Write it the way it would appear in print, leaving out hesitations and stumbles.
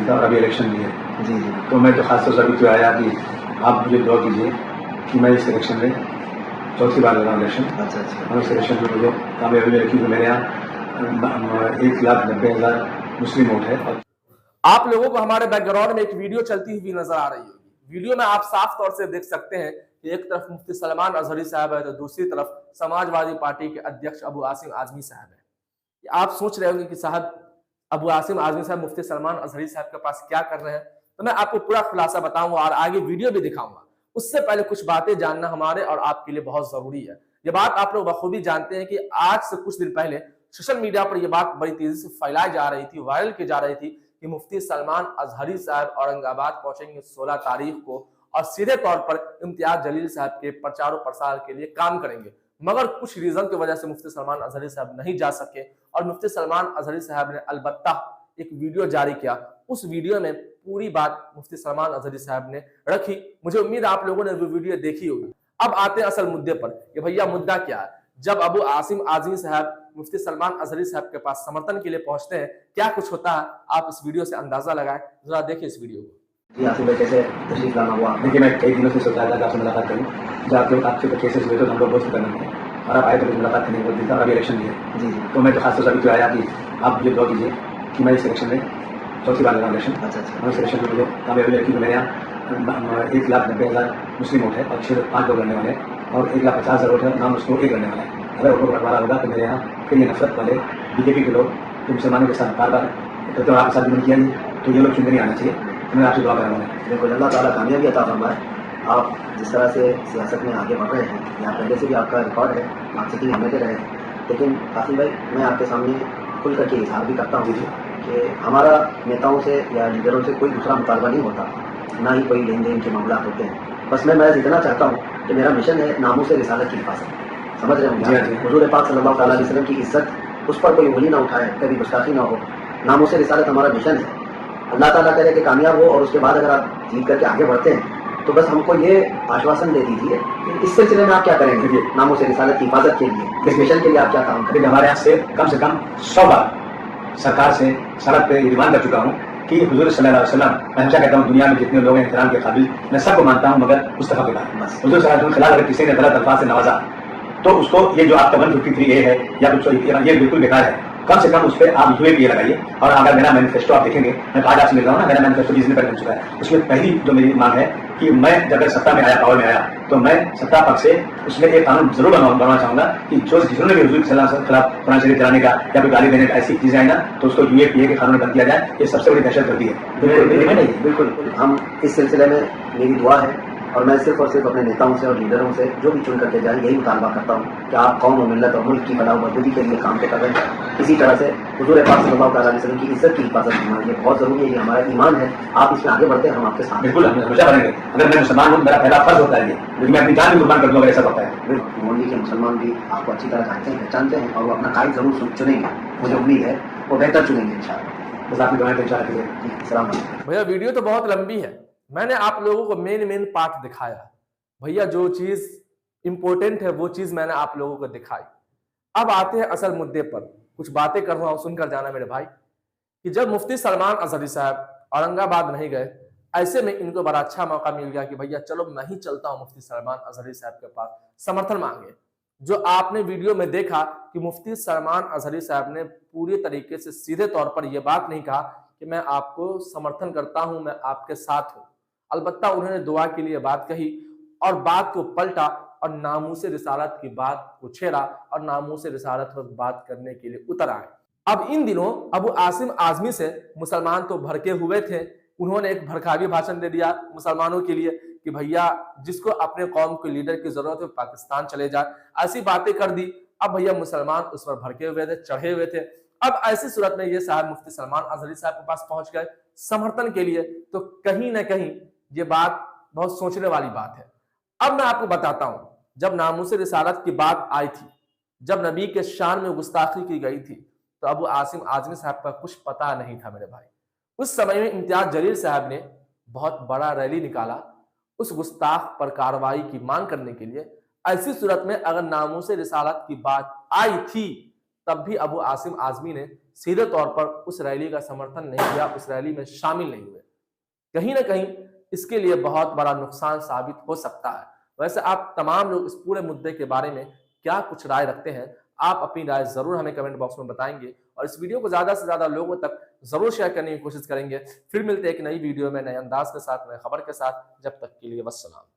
था और अभी इलेक्शन भी है। जी जी। तो मैं तो खासतौर से अभी तो आया कि आप मुझे दुआ कीजिए कि मैं इस इलेक्शन में चौथी बार लगा इलेक्शन। अच्छा अच्छा। और इस इलेक्शन में मुझे कामयाबी मिली क्योंकि मेरे यहाँ 1,90,000 मुस्लिम वोट है। और आप लोगों को हमारे बैकग्राउंड में एक वीडियो चलती हुई नजर आ रही होगी। वीडियो में आप साफ तौर से देख सकते हैं कि एक तरफ मुफ्ती सलमान अजहरी साहब है तो दूसरी तरफ समाजवादी पार्टी के अध्यक्ष अबू आसिम आजमी साहब है। आप सोच रहे होंगे कि साहब अबू आसिम आजमी साहब मुफ्ती सलमान अजहरी साहब के पास क्या कर रहे हैं, तो मैं आपको पूरा खुलासा बताऊंगा और आगे वीडियो भी दिखाऊंगा। उससे पहले कुछ बातें जानना हमारे और आपके लिए बहुत जरूरी है। ये बात आप लोग बखूबी जानते हैं कि आज से कुछ दिन पहले सोशल मीडिया पर यह बात बड़ी तेजी से फैलाई जा रही थी, वायरल की जा रही थी कि मुफ्ती सलमान अजहरी साहब औरंगाबाद पहुंचेंगे 16 तारीख को और सीधे तौर पर इम्तियाज जलील साहब के प्रचार और प्रसार के लिए काम करेंगे। मगर कुछ रीजन की वजह से मुफ्ती सलमान अजहरी साहब नहीं जा सके और मुफ्ती सलमान अजहरी साहब ने अलबत्ता एक वीडियो जारी किया। उस वीडियो में पूरी बात मुफ्ती सलमान अजहरी साहब ने रखी। मुझे उम्मीद है आप लोगों ने वो वीडियो देखी होगी। अब आते हैं असल मुद्दे पर कि भैया मुद्दा क्या है। जब अबू आसिम आजमी साहब मुफ्ती सलमान अजहरी साहब के पास समर्थन के लिए पहुंचते हैं, क्या कुछ होता है आप इस वीडियो से अंदाजा लगाएं। जरा देखिए इस वीडियो को। जी आसिम भाई कैसे तशरीफ लाना हुआ? देखिए मैं कई दिनों से सोचा था कि आपसे मुलाकात करूँ, जब आपके केसेस हुए तो हम लोग बहुत करना है और आप आए तो मुलाकात करने को दिल था और अभी इलेक्शन भी है। जी जी। तो मैं तो खासतौर से अभी तो आया कि आप मुझे दुआ कीजिए कि मैं इस इलेक्शन में चौथी बार लगा इलेक्शन। अच्छा अच्छा। और इस इलेक्शन में मुझे कामयाबी मिली क्योंकि मेरे यहाँ 1,90,000 मुस्लिम वोट है और 5 लोग लड़ने वाले हैं और 1,50,000 वोट है नाम उसको एक लड़ने वाला है। अगर वोटों का बंटवारा होगा तो मेरे यहाँ फिर ये नफरत वाले बीजेपी के लोग जो मुसलमानों के साथ बार बार तो आपके साथ जुम्मन किया नहीं तो ये लोग चुनने नहीं आना चाहिए। तो मैं आपसे दुआ कर रहा हूँ। बिल्कुल अल्लाह ताला कामयाबी अता फरमाए। आप जिस तरह से सियासत में आगे बढ़ रहे हैं, यहाँ पहले से भी आपका रिकॉर्ड है, आप से हमें रहे हैं। लेकिन आसिम भाई मैं आपके सामने खुल करके इजहार भी करता हूँ कि हमारा नेताओं से या लीडरों से कोई दूसरा मुतालबा नहीं होता, ना ही कोई लेन देन के मामला होते हैं। बस मैं इतना चाहता हूँ कि मेरा मिशन है नामूस रिसालत की हिफाजत। समझ रहे होंगे हुजूर पाक सल्लल्लाहु अलैहि वसल्लम की इज्जत, उस पर कोई उंगली ना उठाए, कभी गुस्ताखी ना हो। नामूस रिसालत हमारा मिशन है। अल्लाह ताला करे कि कामयाब हो और उसके बाद अगर आप जीत करके आगे बढ़ते हैं तो बस हमको ये आश्वासन दे दीजिए कि इस सिलसिले में आप क्या करेंगे नामूस रिसालत की हिफाजत के लिए, इस मिशन के लिए आप क्या काम करेंगे। हमारे यहाँ से कम 100 बार सरकार से सड़क पे डिमांड कर चुका हूँ कि हुजूर सल्लल्लाहु अलैहि वसल्लम, मैं हमेशा कहता हूँ दुनिया में जितने लोग हैं एहतराम के काबिल मैं सबको मानता हूँ मगर मुस्तफा के बाद हुजूर सल्लल्लाहु अलैहि वसल्लम के खिलाफ अगर किसी ने गलत अल्फाज से नवाजा तो उसको ये जो आपका 153A है या कुछ ये बिल्कुल बेकार है। कम से कम उस पर आप UAPA लगाइए। और अगर मेरा मैनिफेस्टो आप देखेंगे, मैं आज आपसे मिल रहा हूँ ना, मेरा मैनिफेस्टो 20 दिन पहले बन चुका है। उसमें पहली जो मेरी मांग है कि मैं जब सत्ता में आया, पावर में आया, तो मैं सत्ता पक्ष से उसमें एक कानून जरूर बनवाना चाहूंगा कि जो जिन्होंने भी हुजूर सल्लल्लाहु अलैहि वसल्लम के खिलाफ कुरान शरीफ चलाने का या कोई गाली देने का ऐसी चीजें आई ना तो उसको UAPA के कानून में बंद किया जाए। ये सबसे बड़ी दहशतगर्दी है। बिल्कुल हम इस सिलसिले में मेरी दुआ है और मैं सिर्फ और सिर्फ अपने नेताओं से और लीडरों से जो भी चुन करके जाए यही मुतालबा करता हूँ कि आप कौम और मिल्लत और मुल्क की फलाह व बहबूदी के लिए काम कर रहे हैं। इसी तरह से हुजूर पाक सल्लल्लाहु अलैहि वसल्लम की इज्जत की हिफाजत करना ये बहुत जरूरी है। ये हमारा ईमान है। आप इसमें आगे बढ़ते हैं, हम आपके साथ बिल्कुल हमेशा बढ़ेंगे। अगर मैं मुसलमान हूँ मेरा पहला फर्ज होता है ये मैं अपनी जान भी कुर्बान कर दूँ अगर ऐसा होता है। बिल्कुल मोदी के मुसलमान भी आपको अच्छी तरह जानते हैं, पहचानते हैं और वो अपना कायद जरूर चुनेंगे। मुझे उम्मीद है वो बेहतर चुनेंगे इंशाअल्लाह। बस आपकी दुआएं तो इंशाअल्लाह कीजिए। सलाम भैया वीडियो तो बहुत लंबी है, मैंने आप लोगों को मेन पार्ट दिखाया। भैया जो चीज इंपॉर्टेंट है वो चीज मैंने आप लोगों को दिखाई। अब आते हैं असल मुद्दे पर। कुछ बातें कर रहा हूं, सुनकर जाना मेरे भाई। कि जब मुफ्ती सलमान अजहरी साहब औरंगाबाद नहीं गए, ऐसे में इनको बड़ा अच्छा मौका मिल गया कि भैया चलो मैं ही चलता हूं मुफ्ती सलमान अजहरी साहब के पास समर्थन मांगे। जो आपने वीडियो में देखा कि मुफ्ती सलमान अजहरी साहब ने पूरी तरीके से सीधे तौर पर यह बात नहीं कहा कि मैं आपको समर्थन करता हूं, मैं आपके साथ हूं। अलबत्ता उन्होंने दुआ के लिए बात कही और बात को पलटा और नामूसे रिसालत की बात को छेड़ा और नामूसे रिसालत पर बात करने के लिए उतर आए। अब इन दिनों अबू आसिम आजमी से मुसलमान तो भड़के हुए थे। उन्होंने एक भड़कावी भाषण दे दिया मुसलमानों के लिए कि भैया जिसको अपने कौम के लीडर की जरूरत है पाकिस्तान चले जाए, ऐसी बातें कर दी। अब भैया मुसलमान उस पर भड़के हुए थे, चढ़े हुए थे। अब ऐसी सूरत में ये साहब मुफ्ती सलमान अजहरी साहब के पास पहुंच गए समर्थन के लिए। तो कहीं ना कहीं ये बात बहुत सोचने वाली बात है। अब मैं आपको बताता हूं, जब नामूस रिसालत की बात आई थी, जब नबी के शान में गुस्ताखी की गई थी, तो अबू आसिम आजमी साहब का कुछ पता नहीं था मेरे भाई। उस समय में इम्तियाज जलील साहब ने बहुत बड़ा रैली निकाला उस गुस्ताख पर कार्रवाई की मांग करने के लिए। ऐसी सूरत में अगर नामूस रिसालत की बात आई थी तब भी अबू आसिम आजमी ने सीधे तौर पर उस रैली का समर्थन नहीं किया, उस रैली में शामिल नहीं हुए। कहीं ना कहीं इसके लिए बहुत बड़ा नुकसान साबित हो सकता है। वैसे आप तमाम लोग इस पूरे मुद्दे के बारे में क्या कुछ राय रखते हैं? आप अपनी राय जरूर हमें कमेंट बॉक्स में बताएंगे और इस वीडियो को ज्यादा से ज्यादा लोगों तक जरूर शेयर करने की कोशिश करेंगे। फिर मिलते हैं एक नई वीडियो में नए अंदाज के साथ, नए खबर के साथ। जब तक के लिए वस्सलाम।